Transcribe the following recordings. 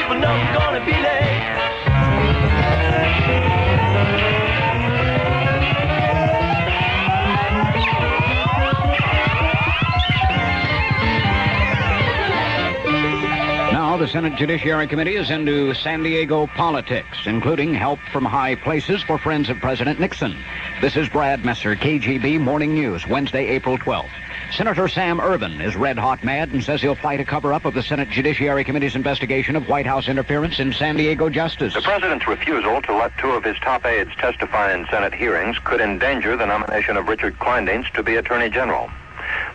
people know we're gonna be late. Now the Senate Judiciary Committee is into San Diego politics, including help from high places for friends of President Nixon. This is Brad Messer, KGB Morning News, Wednesday, April 12th. Senator Sam Ervin is red-hot mad and says he'll fight a cover-up of the Senate Judiciary Committee's investigation of White House interference in San Diego justice. The president's refusal to let two of his top aides testify in Senate hearings could endanger the nomination of Richard Kleindienst to be Attorney General.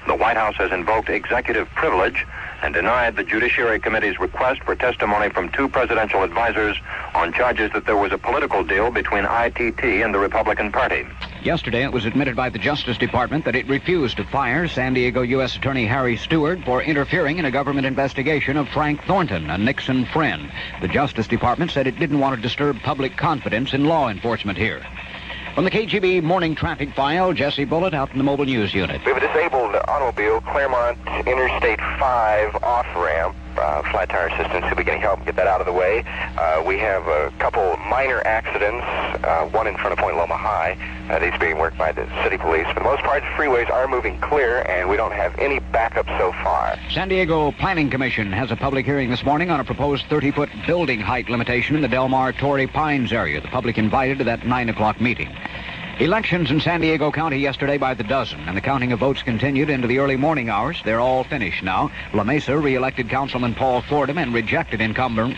The White House has invoked executive privilege and denied the Judiciary Committee's request for testimony from two presidential advisors on charges that there was a political deal between ITT and the Republican Party. Yesterday, it was admitted by the Justice Department that it refused to fire San Diego U.S. Attorney Harry Stewart for interfering in a government investigation of Frank Thornton, a Nixon friend. The Justice Department said it didn't want to disturb public confidence in law enforcement here. From the KGB Morning Traffic File, Jesse Bullitt out in the Mobile News Unit. We have a disabled automobile, Claremont Interstate 5 off-ramp. Flat tire assistance, see if we can help get that out of the way. We have a couple minor accidents, one in front of Point Loma High. These being worked by the city police. For the most part, the freeways are moving clear, and we don't have any backup so far. San Diego Planning Commission has a public hearing this morning on a proposed 30-foot building height limitation in the Del Mar Torrey Pines area. The public invited to that 9 o'clock meeting. Elections in San Diego County yesterday by the dozen, and the counting of votes continued into the early morning hours. They're all finished now. La Mesa re-elected Councilman Paul Fordham and rejected incumbent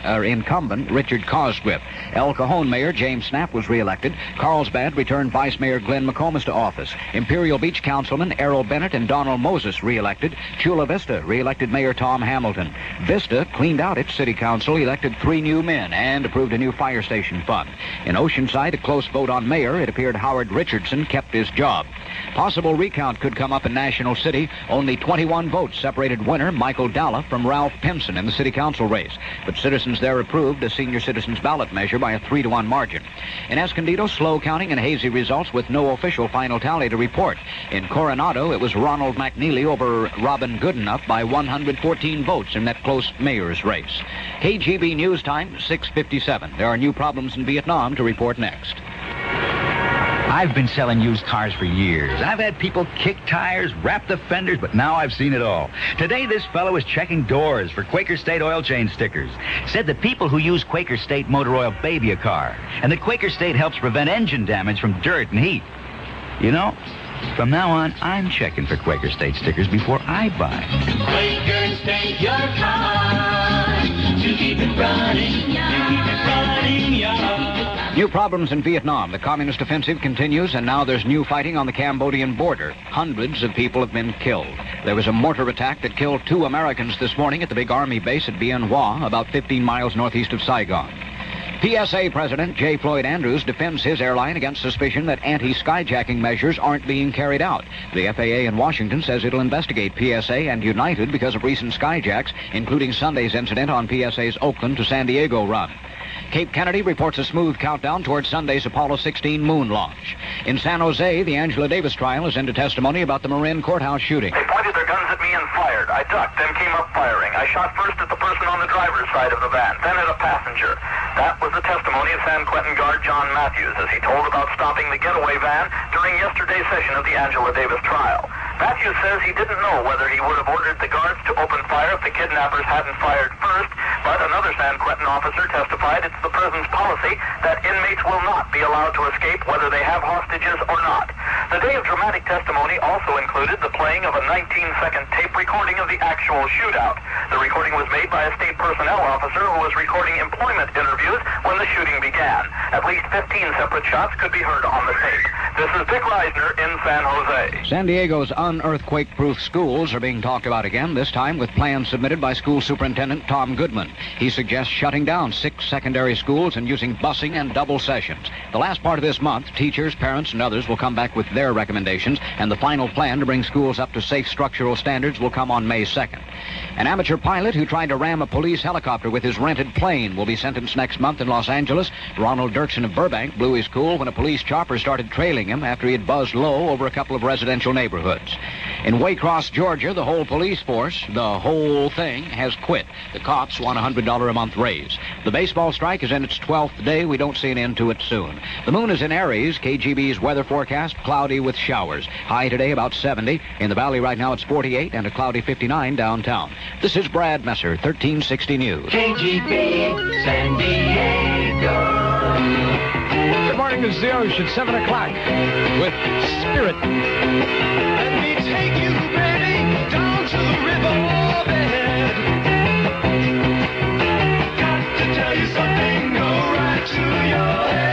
Richard Cosgrip. El Cajon Mayor James Snap was re-elected. Carlsbad returned Vice Mayor Glenn McComas to office. Imperial Beach Councilman Errol Bennett and Donald Moses re-elected. Chula Vista re-elected Mayor Tom Hamilton. Vista cleaned out its city council, elected 3 new men, and approved a new fire station fund. In Oceanside, a close vote on mayor. It appeared Howard Richardson kept his job. Possible recount could come up in National City. Only 21 votes separated winner Michael Dalla from Ralph Pinson in the city council race. But citizens there approved a senior citizens ballot measure by a 3-to-1 margin. In Escondido, slow counting and hazy results with no official final tally to report. In Coronado, it was Ronald McNeely over Robin Goodenough by 114 votes in that close mayor's race. KGB News Time, 6:57. There are new problems in Vietnam to report next. I've been selling used cars for years. I've had people kick tires, wrap the fenders, but now I've seen it all. Today, this fellow was checking doors for Quaker State oil change stickers. Said the people who use Quaker State motor oil baby a car, and that Quaker State helps prevent engine damage from dirt and heat. You know, from now on, I'm checking for Quaker State stickers before I buy. Quaker State, your car, to keep it running, yeah. New problems in Vietnam. The communist offensive continues, and now there's new fighting on the Cambodian border. Hundreds of people have been killed. There was a mortar attack that killed 2 Americans this morning at the big army base at Bien Hoa, about 15 miles northeast of Saigon. PSA President J. Floyd Andrews defends his airline against suspicion that anti-skyjacking measures aren't being carried out. The FAA in Washington says it'll investigate PSA and United because of recent skyjacks, including Sunday's incident on PSA's Oakland to San Diego run. Cape Kennedy reports a smooth countdown towards Sunday's Apollo 16 moon launch. In San Jose, the Angela Davis trial is into testimony about the Marin courthouse shooting. They pointed their guns at me and fired. I ducked, then came up firing. I shot first at the person on the driver's side of the van, then at a passenger. That was the testimony of San Quentin guard John Matthews as he told about stopping the getaway van during yesterday's session of the Angela Davis trial. Matthews says he didn't know whether he would have ordered the guards to open fire if the kidnappers hadn't fired first, but another San Quentin officer testified it's the prison's policy that inmates will not be allowed to escape whether they have hostages or not. The day of dramatic testimony also included the playing of a 19-second tape recording of the actual shootout. The recording was made by a state personnel officer who was recording employment interviews when the shooting began. At least 15 separate shots could be heard on the tape. This is Dick Reisner in San Jose. San Diego's unearthquake-proof schools are being talked about again, this time with plans submitted by School Superintendent Tom Goodman. He suggests shutting down 6 secondary schools and using busing and double sessions. The last part of this month, teachers, parents, and others will come back with their recommendations, and the final plan to bring schools up to safe structural standards will come on May 2nd. An amateur pilot who tried to ram a police helicopter with his rented plane will be sentenced next month in Los Angeles. Ronald Dirksen of Burbank blew his cool when a police chopper started trailing him after he had buzzed low over a couple of residential neighborhoods. In Waycross, Georgia, the whole police force, the whole thing, has quit. The cops want a $100 a month raise. The baseball strike is in its 12th day. We don't see an end to it soon. The moon is in Aries. KGB's weather forecast, cloudy with showers. High today about 70. In the valley right now it's 48 and a cloudy 59 downtown. This is Brad Messer, 1360 News. KGB, San Diego. Good morning, this is the Ocean, 7 o'clock with Spirit. Let me take you, baby, down to the riverbed. Got to tell you something, go right to your head.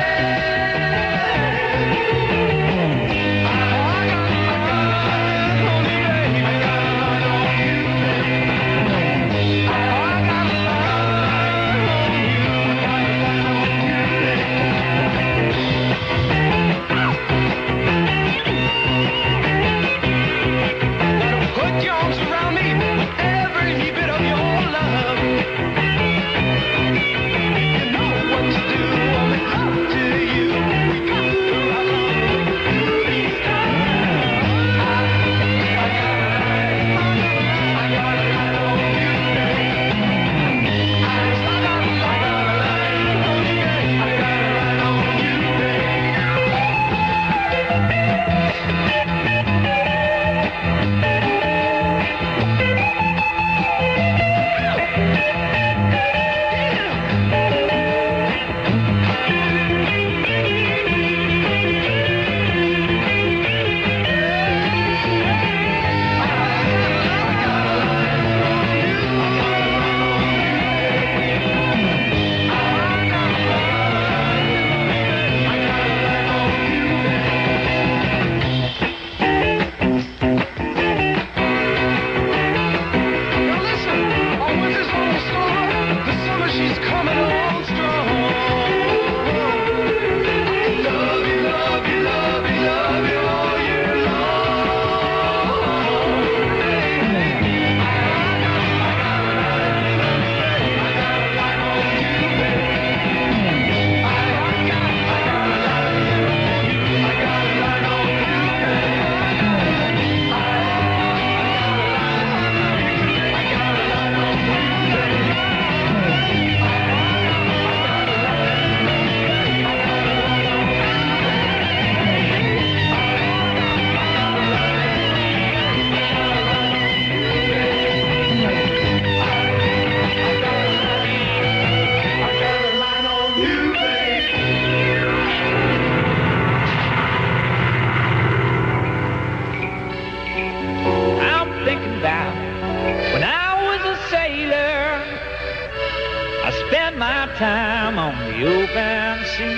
Time on the open sea,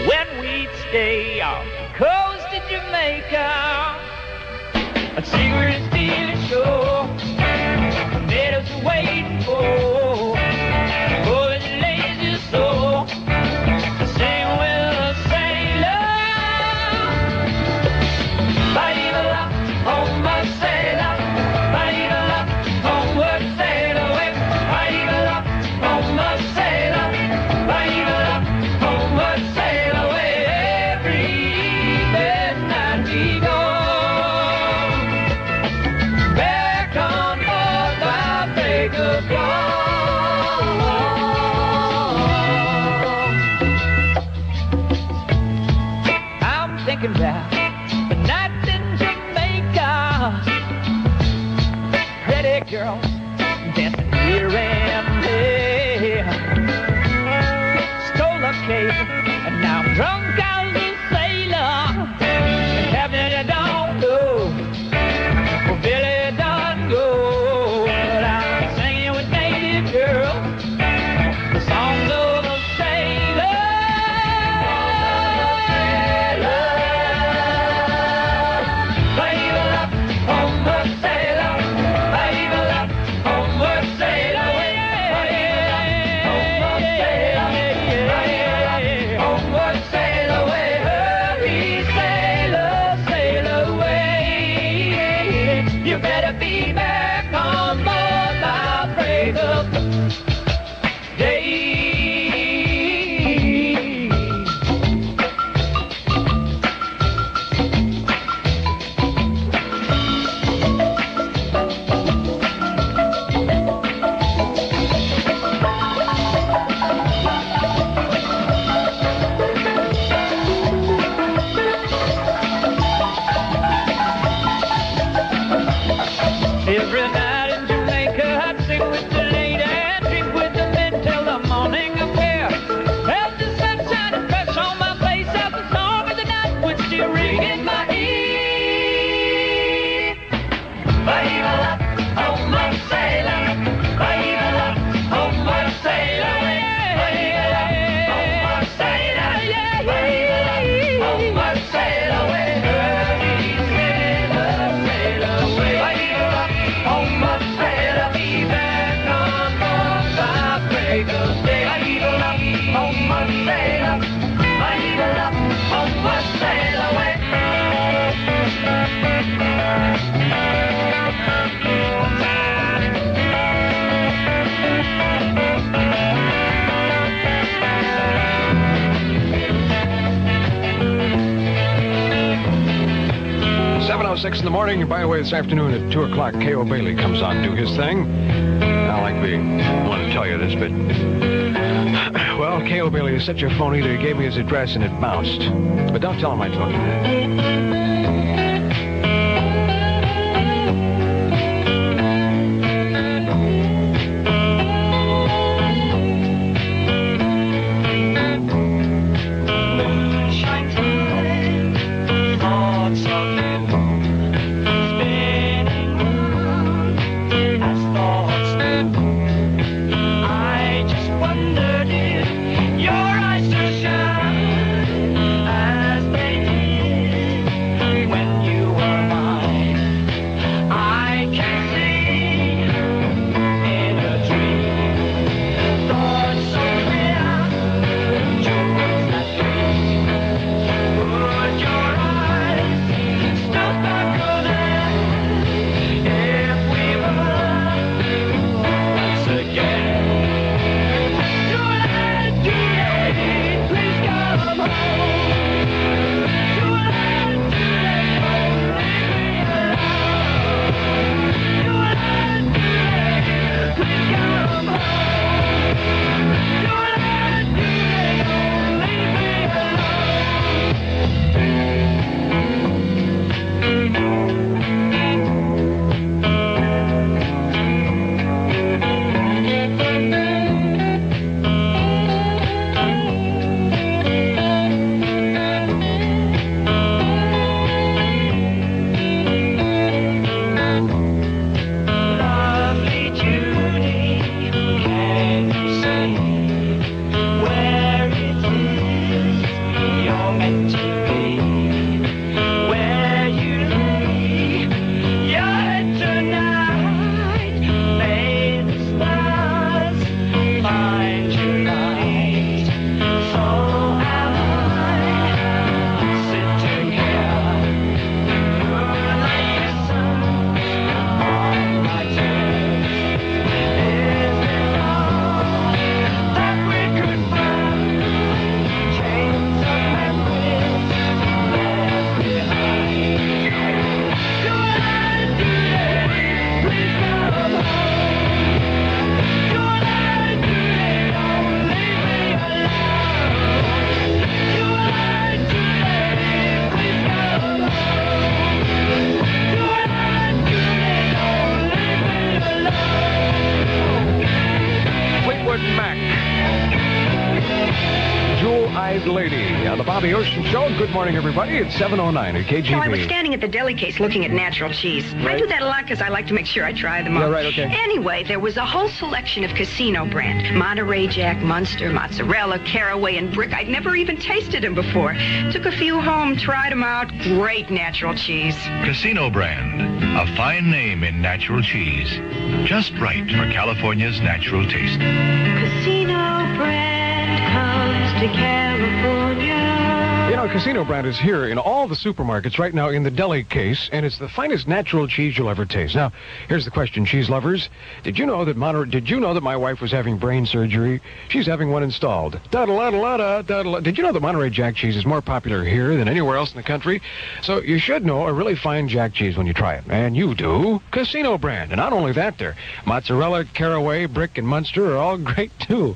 when we'd stay off the coast of Jamaica, a secret stealing show made us waiting for the lazy soul to sing with a sailor. Ba-dee-da-da, homeward sailor, ba-dee-da-da, homeward sailor. About the night in Jamaica, pretty girls dancing here and there. Stole a cable and now I'm drunk as a sailor. Captain, don't go, oh, Billy, don't go. But I'm singing with native girls the songs of a sailor. Sail away. 6 in the morning. And by the way, this afternoon at 2 o'clock, K.O. Bailey comes on to do his thing. I like being want to tell you this, but... Well, K.O. Bailey is such a phony that he gave me his address and it bounced. But don't tell him I told you that. Lady on the Bobby Ocean Show. Good morning, everybody. It's 7:09 at KGB. Well, I was standing at the deli case looking at natural cheese. Right. I do that a lot because I like to make sure I try them all. Yeah, right, okay. Anyway, there was a whole selection of Casino brand. Monterey Jack, Munster, Mozzarella, Caraway, and Brick. I'd never even tasted them before. Took a few home, tried them out. Great natural cheese. Casino brand, a fine name in natural cheese. Just right for California's natural taste. Casino brand comes to California. You know, Casino brand is here in all the supermarkets right now in the deli case, and it's the finest natural cheese you'll ever taste. Now, here's the question, cheese lovers. Did you know that my wife was having brain surgery? She's having one installed. Da-da-la-da-la-da, Did you know that Monterey Jack cheese is more popular here than anywhere else in the country? So you should know a really fine Jack cheese when you try it. And you do. Casino brand. And not only that, there. Mozzarella, Caraway, Brick, and Munster are all great, too.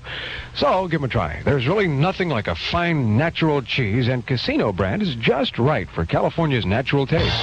So give them a try. There's really nothing like a fine natural cheese, and Casino brand is just right for California's natural taste.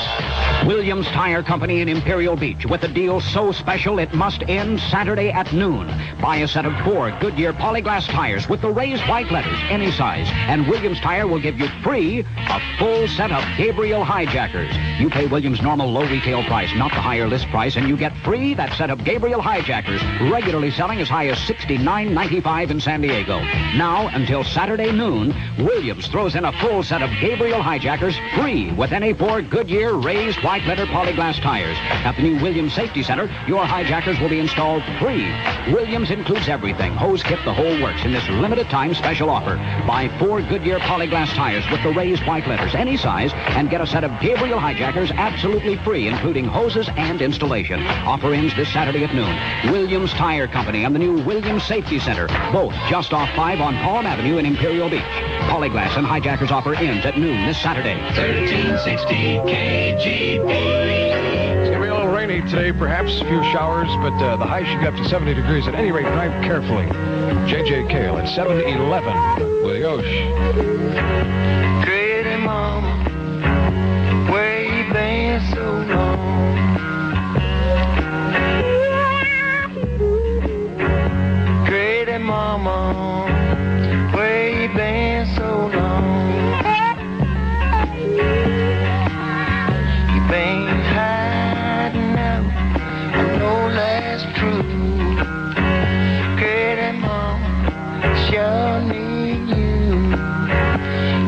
Williams Tire Company in Imperial Beach with a deal so special it must end Saturday at noon. Buy a set of 4 Goodyear polyglass tires with the raised white letters, any size, and Williams Tire will give you free a full set of Gabriel Hijackers. You pay Williams' normal low retail price, not the higher list price, and you get free that set of Gabriel Hijackers, regularly selling as high as $69.95 in San Diego. Now, until Saturday noon, Williams throws in a full set of Gabriel Hijackers free with any 4 Goodyear raised white letter polyglass tires. At the new Williams Safety Center, your Hijackers will be installed free. Williams includes everything, hose kit, the whole works, in this limited time special offer. Buy 4 Goodyear polyglass tires with the raised white letters, any size, and get a set of Gabriel Hijackers absolutely free, including hoses and installation. Offer ends this Saturday at noon. Williams Tire Company and the new Williams Safety Center, both just off 5 on Palm Avenue in Imperial Beach. Polyglass and Hijackers offer ends at noon this Saturday. 1360 KGB. It's going to be a little rainy today, perhaps a few showers, but the high should get up to 70 degrees. At any rate, drive carefully. J.J. Cale at 7:11 with Yosh. Pretty mama, where you been so long? Pretty mama, where you been so long? You been hiding out, I know that's true. Pretty mama, sure need you.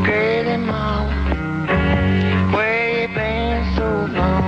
Pretty mama, where you been so long?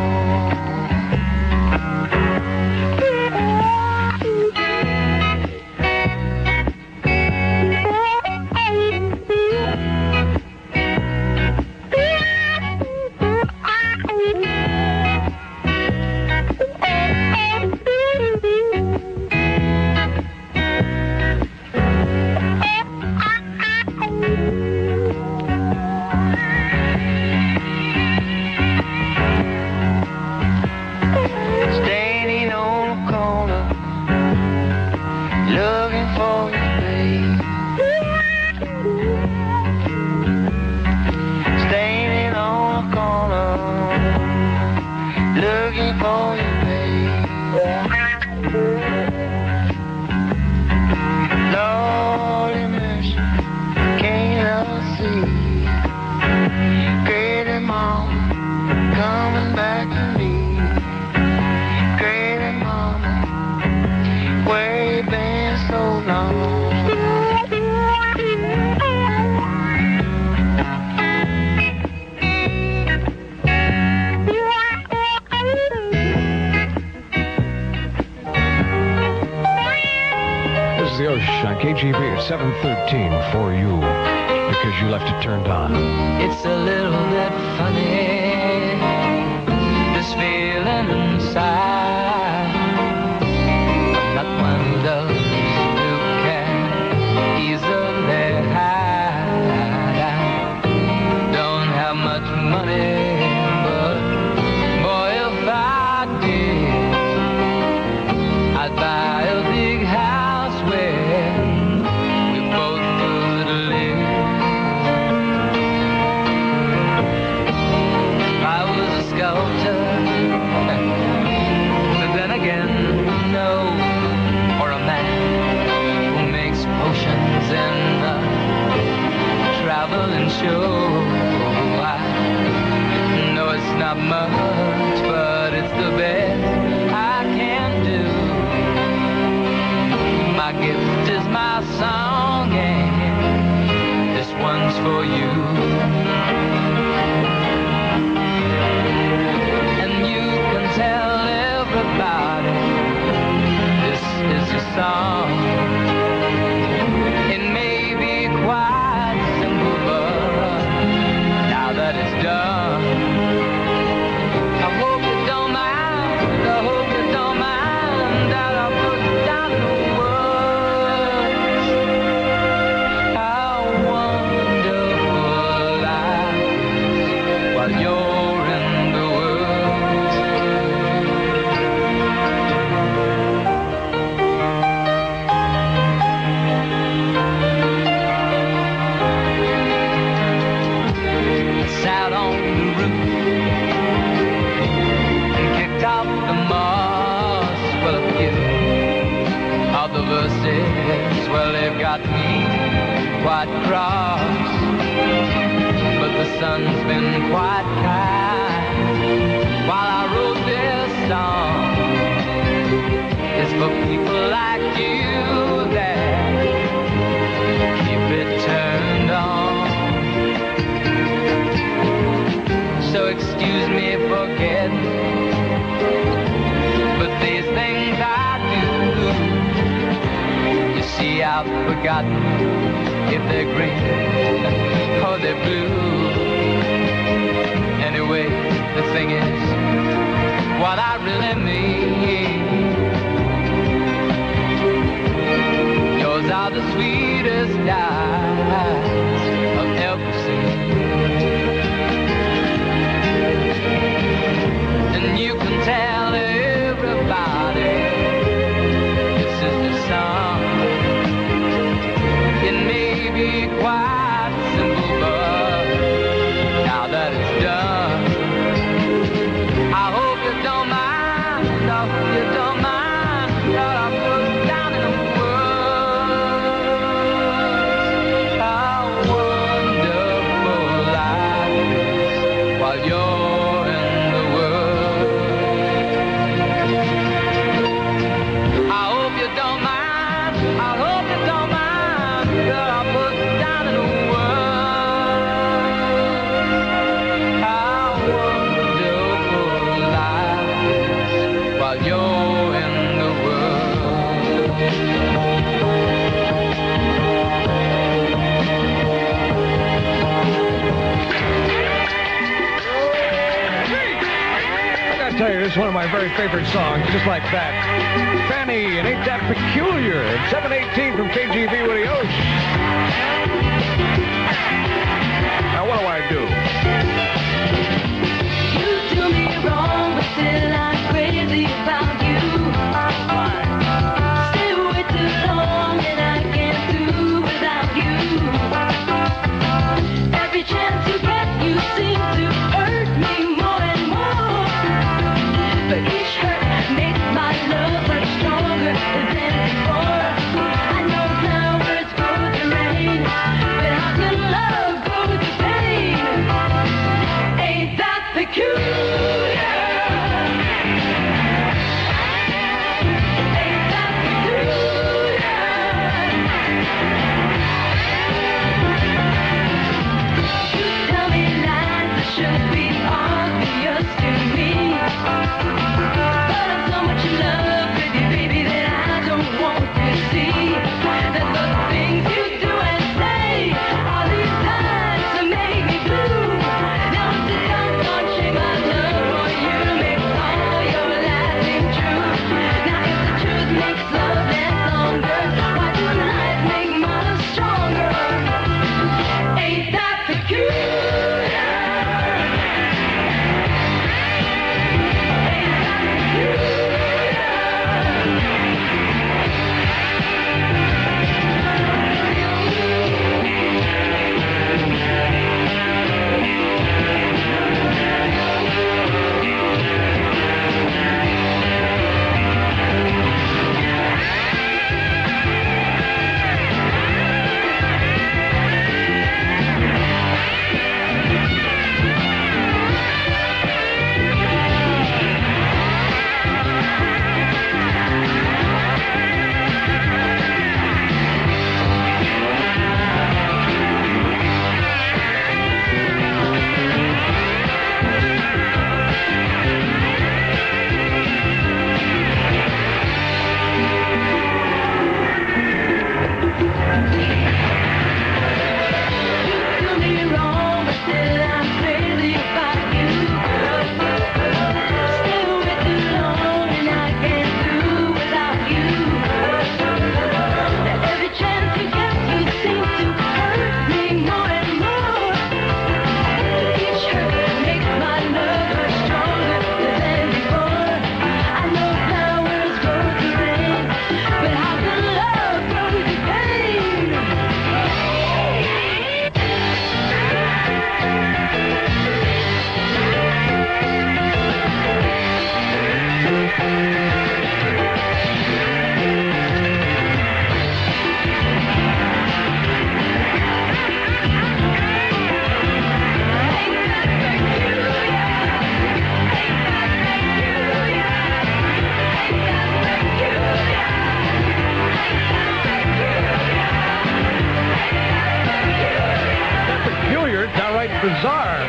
Standing on the corner, looking for you, babe. Standing on the corner, looking for you, babe. Lord have mercy, can't I see? Pretty mama, coming back to me. Pretty mama, where you been so long? This is the Osh on KGB at 7:13 for you, because you left it turned on. It's a little bit funny, this feeling inside. I'm not one of those who can easily hide. I don't have much money, but boy, if I did, I'd buy a big house where we both could live. I was a sculptor, but then again, no, or a man who makes potions in a traveling show. I know it's not much, but it's the best I can do. My gift is my song, and this one's for you. And you can tell everybody this is your song. It may be quite simple, but now that it's done, I hope you don't mind, I hope you don't mind that I put down the words. How wonderful life is while you're in the world. Sat on the roof and kicked out the moss. Well, a few of the verses, well, they've got me quite cross. But the sun's been quite kind while I wrote this song. It's for people like you that keep it turned on. So excuse me for getting, but these things I do, you see, I've forgotten if they're green or they're blue. Anyway, the thing is, what I really mean, yours are the sweetest eyes I've ever seen. one of my very favorite songs, just like that. Fanny, and Ain't That Peculiar? At 7:18 from KGB with the Osh. Now, what do I do? You do me wrong, but still I'm crazy about you. Stay away too long, and I can't do without you. Every chance you get, you seem to hurt me more and more. But each hurt makes my love much stronger than before. I know flowers grow to rain, but how can love grow to pain? Ain't that peculiar? Ain't that peculiar? You tell me lies that should be obvious to me. But I'm so much in love with you, baby, that I don't want to see that the things you do and say are these times to make me blue. Now it's a doggone shame my love for you makes all your lies seem true. Now if the truth makes love last longer, why do lies make mine stronger? Ain't that peculiar? You do me wrong, but still I'm crazy about you. Stay away too long, and I can't do without you. Every chance you get, you seem to hurt me more and more. Each hurt makes my love much stronger than before. I know flowers grow to rain, but how can love grow to pain? Peculiar, downright bizarre.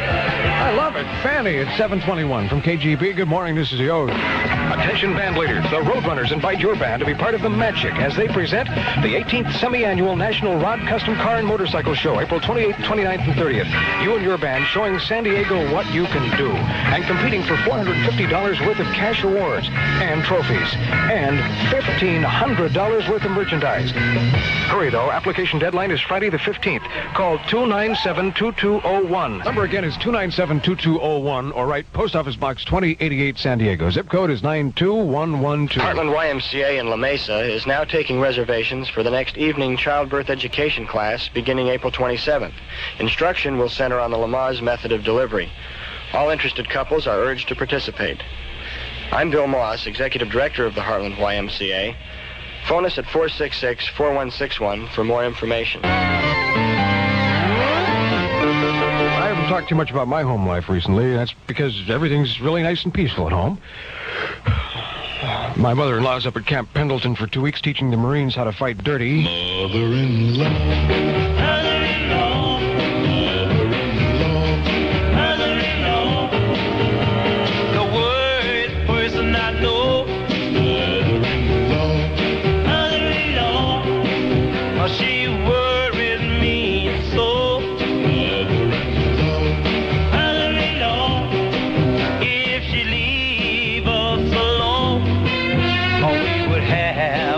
I love it. Fanny at 7:21 from KGB. Good morning, this is the O's. Attention band leaders, the Roadrunners invite your band to be part of the Magic as they present the 18th semi-annual National Rod Custom Car and Motorcycle Show, April 28th, 29th, and 30th. You and your band showing San Diego what you can do and competing for $450 worth of cash awards and trophies and $1,500 worth of merchandise. Hurry, though. Application deadline is Friday the 15th. Call 297-2201. Number again is 297-2201 or write Post Office Box 2088 San Diego. Zip code is 92112. Heartland YMCA in La Mesa is now taking reservations for the next evening childbirth education class beginning April 27th. Instruction will center on the Lamaze method of delivery. All interested couples are urged to participate. I'm Bill Moss, Executive Director of the Heartland YMCA. Phone us at 466-4161 for more information. I haven't talked too much about my home life recently. That's because everything's really nice and peaceful at home. My mother-in-law's up at Camp Pendleton for 2 weeks teaching the Marines how to fight dirty. The worst person I know. Mother-in-law, she worries me so. Mother-in-law, if she leave us.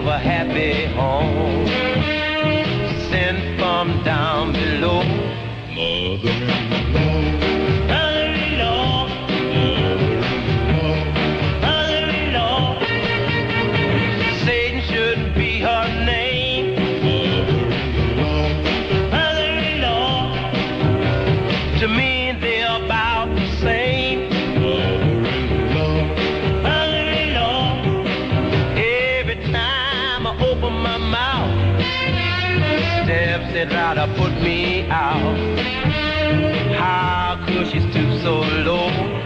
have a happy home. Sent from down below. Mother-in-law, mother-in-law, Satan shouldn't be her name. Mother-in-law, to me they're about the same. Mother-in-law, every time I open my mouth, steps that try to put me out. How could she stoop so low?